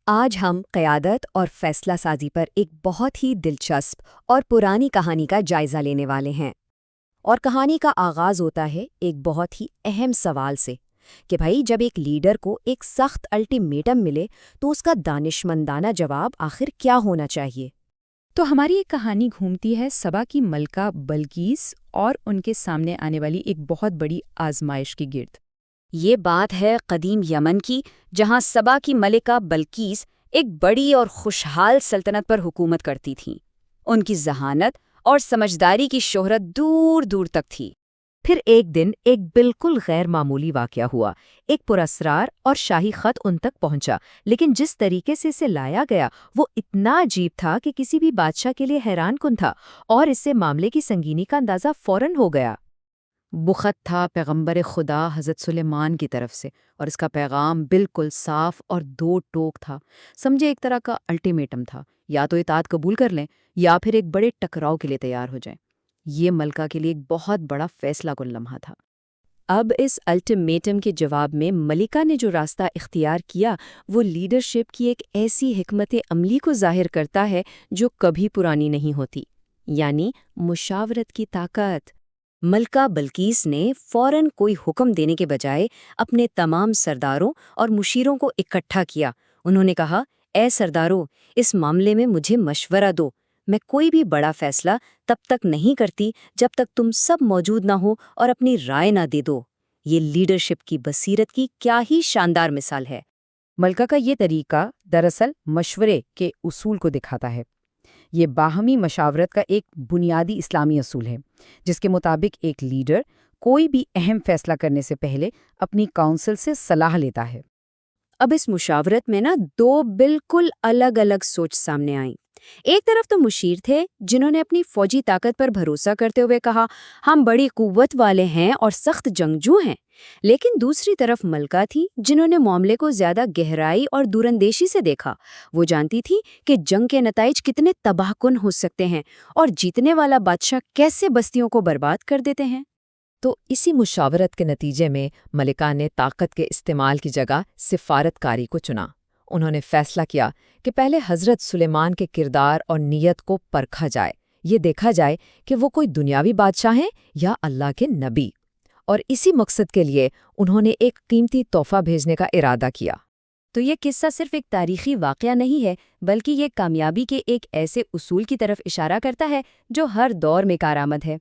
آج ہم قیادت اور فیصلہ سازی پر ایک بہت ہی دلچسپ اور پرانی کہانی کا جائزہ لینے والے ہیں۔ اور کہانی کا آغاز ہوتا ہے ایک بہت ہی اہم سوال سے کہ بھائی جب ایک لیڈر کو ایک سخت الٹیمیٹم ملے تو اس کا دانشمندانہ جواب آخر کیا ہونا چاہیے؟ تو ہماری ایک کہانی گھومتی ہے سبا کی ملکہ بلقیس اور ان کے سامنے آنے والی ایک بہت بڑی آزمائش کی گرد۔ یہ بات ہے قدیم یمن کی، جہاں سبا کی ملکہ بلقیس ایک بڑی اور خوشحال سلطنت پر حکومت کرتی تھیں۔ ان کی ذہانت اور سمجھداری کی شہرت دور دور تک تھی۔ پھر ایک دن ایک بالکل غیر معمولی واقعہ ہوا۔ ایک پراسرار اور شاہی خط ان تک پہنچا، لیکن جس طریقے سے اسے لایا گیا وہ اتنا عجیب تھا کہ کسی بھی بادشاہ کے لیے حیران کن تھا، اور اس سے معاملے کی سنگینی کا اندازہ فوراً ہو گیا۔ وہ خط تھا پیغمبر خدا حضرت سلیمان کی طرف سے، اور اس کا پیغام بالکل صاف اور دو ٹوک تھا۔ سمجھے ایک طرح کا الٹیمیٹم تھا، یا تو اطاعت قبول کر لیں یا پھر ایک بڑے ٹکراؤ کے لیے تیار ہو جائیں۔ یہ ملکہ کے لیے ایک بہت بڑا فیصلہ کن لمحہ تھا۔ اب اس الٹیمیٹم کے جواب میں ملکہ نے جو راستہ اختیار کیا وہ لیڈرشپ کی ایک ایسی حکمت عملی کو ظاہر کرتا ہے جو کبھی پرانی نہیں ہوتی، یعنی مشاورت کی طاقت۔ ملکہ بلقیس نے فوراً کوئی حکم دینے کے بجائے اپنے تمام سرداروں اور مشیروں کو اکٹھا کیا۔ انہوں نے کہا، اے سرداروں، اس معاملے میں مجھے مشورہ دو۔ میں کوئی بھی بڑا فیصلہ تب تک نہیں کرتی جب تک تم سب موجود نہ ہو اور اپنی رائے نہ دے دو۔ یہ لیڈرشپ کی بصیرت کی کیا ہی شاندار مثال ہے۔ ملکہ کا یہ طریقہ دراصل مشورے کے اصول کو دکھاتا ہے۔ یہ باہمی مشاورت کا ایک بنیادی اسلامی اصول ہے، جس کے مطابق ایک لیڈر کوئی بھی اہم فیصلہ کرنے سے پہلے اپنی کونسل سے صلاح لیتا ہے۔ اب اس مشاورت میں دو بالکل الگ الگ سوچ سامنے آئیں۔ ایک طرف تو مشیر تھے جنہوں نے اپنی فوجی طاقت پر بھروسہ کرتے ہوئے کہا، ہم بڑی قوت والے ہیں اور سخت جنگجو ہیں۔ لیکن دوسری طرف ملکہ تھی جنہوں نے معاملے کو زیادہ گہرائی اور دوراندیشی سے دیکھا۔ وہ جانتی تھی کہ جنگ کے نتائج کتنے تباہ کن ہو سکتے ہیں اور جیتنے والا بادشاہ کیسے بستیوں کو برباد کر دیتے ہیں۔ تو اسی مشاورت کے نتیجے میں ملکہ نے طاقت کے استعمال کی جگہ سفارت کاری کو چنا۔ انہوں نے فیصلہ کیا کہ پہلے حضرت سلیمان کے کردار اور نیت کو پرکھا جائے، یہ دیکھا جائے کہ وہ کوئی دنیاوی بادشاہ ہیں یا اللہ کے نبی۔ اور اسی مقصد کے لیے انہوں نے ایک قیمتی تحفہ بھیجنے کا ارادہ کیا۔ تو یہ قصہ صرف ایک تاریخی واقعہ نہیں ہے، بلکہ یہ کامیابی کے ایک ایسے اصول کی طرف اشارہ کرتا ہے جو ہر دور میں کارآمد ہے۔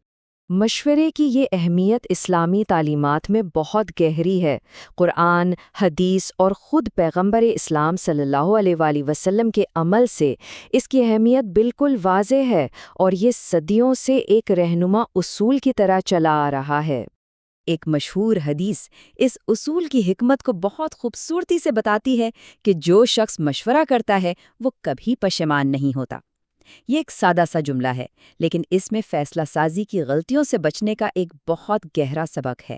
مشورے کی یہ اہمیت اسلامی تعلیمات میں بہت گہری ہے۔ قرآن، حدیث اور خود پیغمبر اسلام صلی اللہ علیہ وآلہ وسلم کے عمل سے اس کی اہمیت بالکل واضح ہے، اور یہ صدیوں سے ایک رہنما اصول کی طرح چلا آ رہا ہے۔ ایک مشہور حدیث اس اصول کی حکمت کو بہت خوبصورتی سے بتاتی ہے کہ جو شخص مشورہ کرتا ہے وہ کبھی پشیمان نہیں ہوتا۔ یہ ایک سادہ سا جملہ ہے، لیکن اس میں فیصلہ سازی کی غلطیوں سے بچنے کا ایک بہت گہرا سبق ہے۔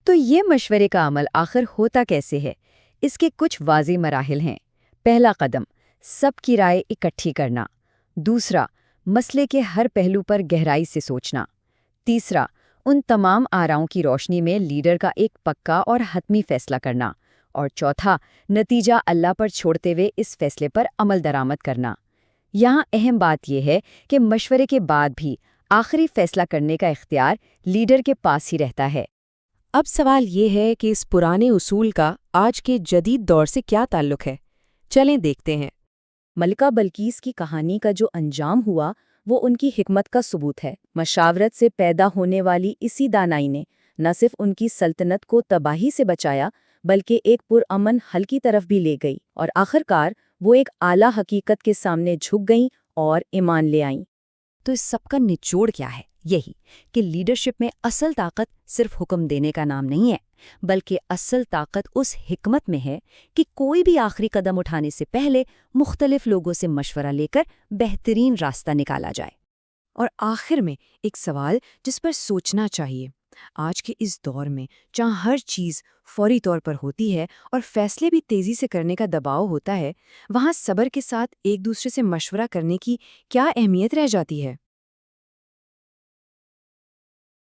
تو یہ مشورے کا عمل آخر ہوتا کیسے ہے؟ اس کے کچھ واضح مراحل ہیں۔ پہلا قدم، سب کی رائے اکٹھی کرنا۔ دوسرا، مسئلے کے ہر پہلو پر گہرائی سے سوچنا۔ تیسرا، ان تمام آراؤں کی روشنی میں لیڈر کا ایک پکا اور حتمی فیصلہ کرنا۔ اور چوتھا، نتیجہ اللہ پر چھوڑتے ہوئے اس فیصلے پر عمل درآمد کرنا۔ یہاں اہم بات یہ ہے کہ مشورے کے بعد بھی آخری فیصلہ کرنے کا اختیار لیڈر کے پاس ہی رہتا ہے۔ اب سوال یہ ہے کہ اس پرانے اصول کا آج کے جدید دور سے کیا تعلق ہے؟ چلیں دیکھتے ہیں۔ ملکہ بلقیس کی کہانی کا جو انجام ہوا وہ ان کی حکمت کا ثبوت ہے۔ مشاورت سے پیدا ہونے والی اسی دانائی نے نہ صرف ان کی سلطنت کو تباہی سے بچایا، بلکہ ایک پرامن حل کی طرف بھی لے گئی، اور آخرکار وہ ایک اعلیٰ حقیقت کے سامنے جھک گئیں اور ایمان لے آئیں۔ تو اس سب کا نچوڑ کیا ہے؟ یہی کہ لیڈرشپ میں اصل طاقت صرف حکم دینے کا نام نہیں ہے، بلکہ اصل طاقت اس حکمت میں ہے کہ کوئی بھی آخری قدم اٹھانے سے پہلے مختلف لوگوں سے مشورہ لے کر بہترین راستہ نکالا جائے۔ اور آخر میں ایک سوال جس پر سوچنا چاہیے، آج کے اس دور میں جہاں ہر چیز فوری طور پر ہوتی ہے اور فیصلے بھی تیزی سے کرنے کا دباؤ ہوتا ہے، وہاں صبر کے ساتھ ایک دوسرے سے مشورہ کرنے کی کیا اہمیت رہ جاتی ہے؟